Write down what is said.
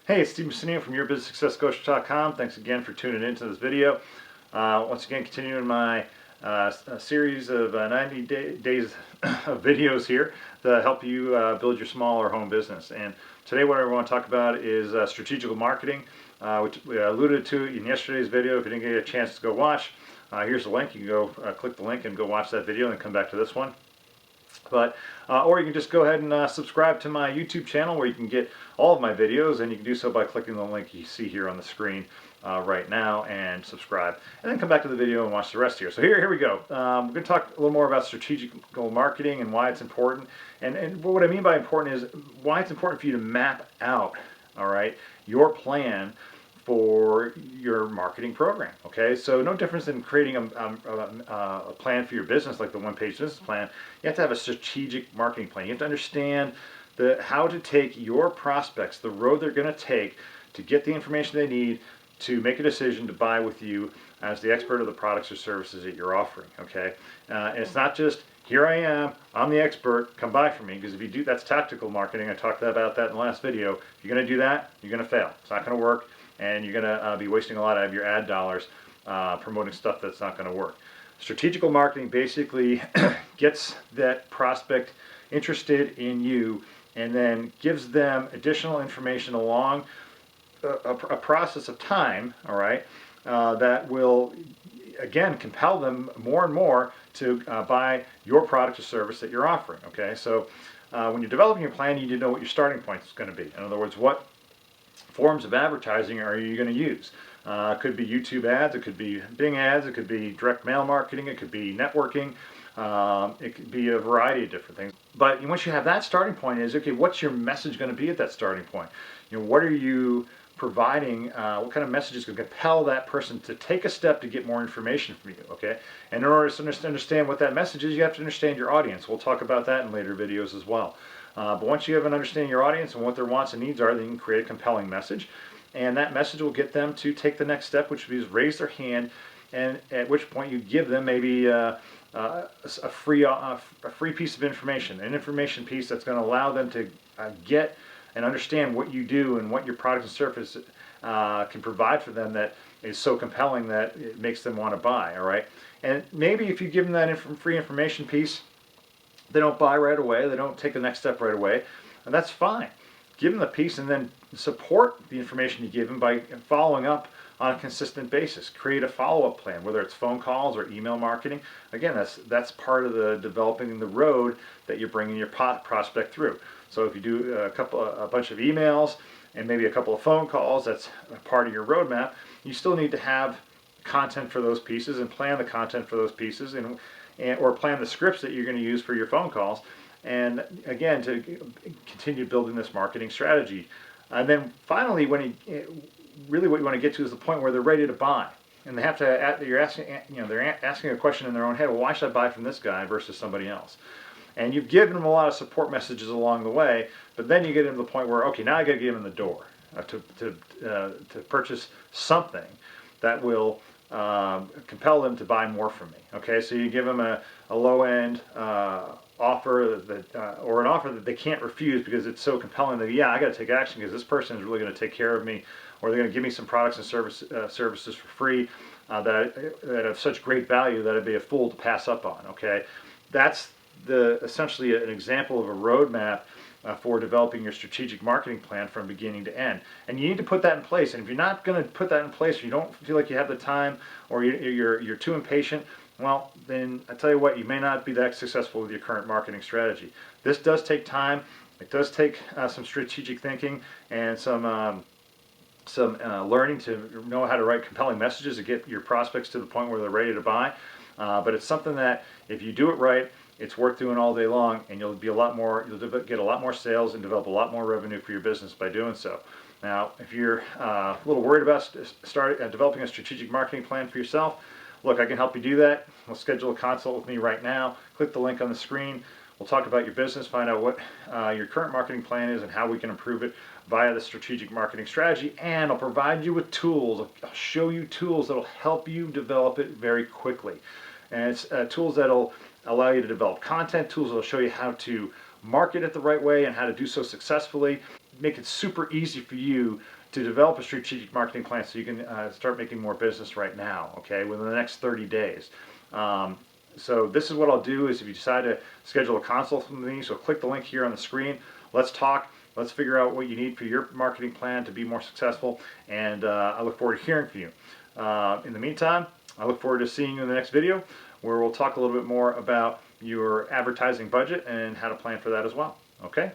Hey, it's Steve Messineo from YourBusinessSuccessCoach.com. Thanks again for tuning into this video. Once again, continuing my series of 90 days of videos here to help you build your small or home business. And today what I want to talk about is strategical marketing, which we alluded to in yesterday's video. If you didn't get a chance to go watch, here's the link. You can go click the link and go watch that video and then come back to this one. Or you can just go ahead and subscribe to my YouTube channel where you can get all of my videos, and you can do so by clicking the link you see here on the screen right now and subscribe. And then come back to the video and watch the rest here. So here we go. We're going to talk a little more about strategical marketing and why it's important. And what I mean by important is why it's important for you to map out, all right, your plan for your marketing program. Okay, so no difference than creating a plan for your business like the one-page business plan. You have to have a strategic marketing plan. You have to understand how to take your prospects, the road they're going to take to get the information they need to make a decision to buy with you as the expert of the products or services that you're offering. Okay, and it's not just here I am, I'm the expert, come buy from me, because if you do, that's tactical marketing. I talked about that in the last video. If you're going to do that, you're going to fail. It's not going to work. And you're going to be wasting a lot of your ad dollars promoting stuff that's not going to work. Strategical marketing basically gets that prospect interested in you and then gives them additional information along a process of time, all right, that will, again, compel them more and more to buy your product or service that you're offering, okay? So when you're developing your plan, you need to know what your starting point is going to be. In other words, what forms of advertising are you going to use? It could be YouTube ads, it could be Bing ads, it could be direct mail marketing, it could be networking, it could be a variety of different things. But once you have that starting point, is okay, what's your message going to be at that starting point? You know, what are you providing? What kind of message is going to compel that person to take a step to get more information from you? Okay, and in order to understand what that message is, you have to understand your audience. We'll talk about that in later videos as well. But once you have an understanding of your audience and what their wants and needs are, then you can create a compelling message. And that message will get them to take the next step, which is raise their hand, and at which point you give them maybe a free piece of information, an information piece that's going to allow them to get and understand what you do and what your product and service can provide for them that is so compelling that it makes them want to buy, all right? And maybe if you give them that free information piece, they don't buy right away, they don't take the next step right away, and that's fine. Give them the piece and then support the information you give them by following up on a consistent basis. Create a follow-up plan, whether it's phone calls or email marketing. Again, that's part of the developing the road that you're bringing your prospect through. So if you do a bunch of emails and maybe a couple of phone calls, that's part of your roadmap. You still need to have content for those pieces and plan the content for those pieces or plan the scripts that you're going to use for your phone calls, and again, to continue building this marketing strategy. And then finally, really what you want to get to is the point where they're ready to buy, and they have to. They're asking a question in their own head. Well, why should I buy from this guy versus somebody else? And you've given them a lot of support messages along the way, but then you get into the point where, okay, now I got to get them in the door to purchase something that will compel them to buy more from me. Okay, so you give them a low-end offer or an offer that they can't refuse because it's so compelling that, yeah, I got to take action because this person is really going to take care of me, or they're going to give me some products and services for free that have such great value that I'd be a fool to pass up on. Okay, that's essentially an example of a roadmap for developing your strategic marketing plan from beginning to end. And you need to put that in place. And if you're not going to put that in place, or you don't feel like you have the time, or you're too impatient, well, then I tell you what, you may not be that successful with your current marketing strategy. This does take time. It does take some strategic thinking and some learning to know how to write compelling messages to get your prospects to the point where they're ready to buy. But it's something that if you do it right, it's worth doing all day long, and you'll get a lot more sales and develop a lot more revenue for your business by doing so. Now, if you're a little worried about developing a strategic marketing plan for yourself, look, I can help you do that. We'll schedule a consult with me right now. Click the link on the screen. We'll talk about your business, find out what your current marketing plan is and how we can improve it via the strategic marketing strategy, and I'll provide you with tools. I'll show you tools that will help you develop it very quickly. And it's tools that will allow you to develop content, tools that will show you how to market it the right way and how to do so successfully. Make it super easy for you to develop a strategic marketing plan so you can start making more business right now, okay, within the next 30 days. So this is what I'll do is if you decide to schedule a consult with me, so click the link here on the screen. Let's talk. Let's figure out what you need for your marketing plan to be more successful, and I look forward to hearing from you. In the meantime, I look forward to seeing you in the next video where we'll talk a little bit more about your advertising budget and how to plan for that as well. Okay?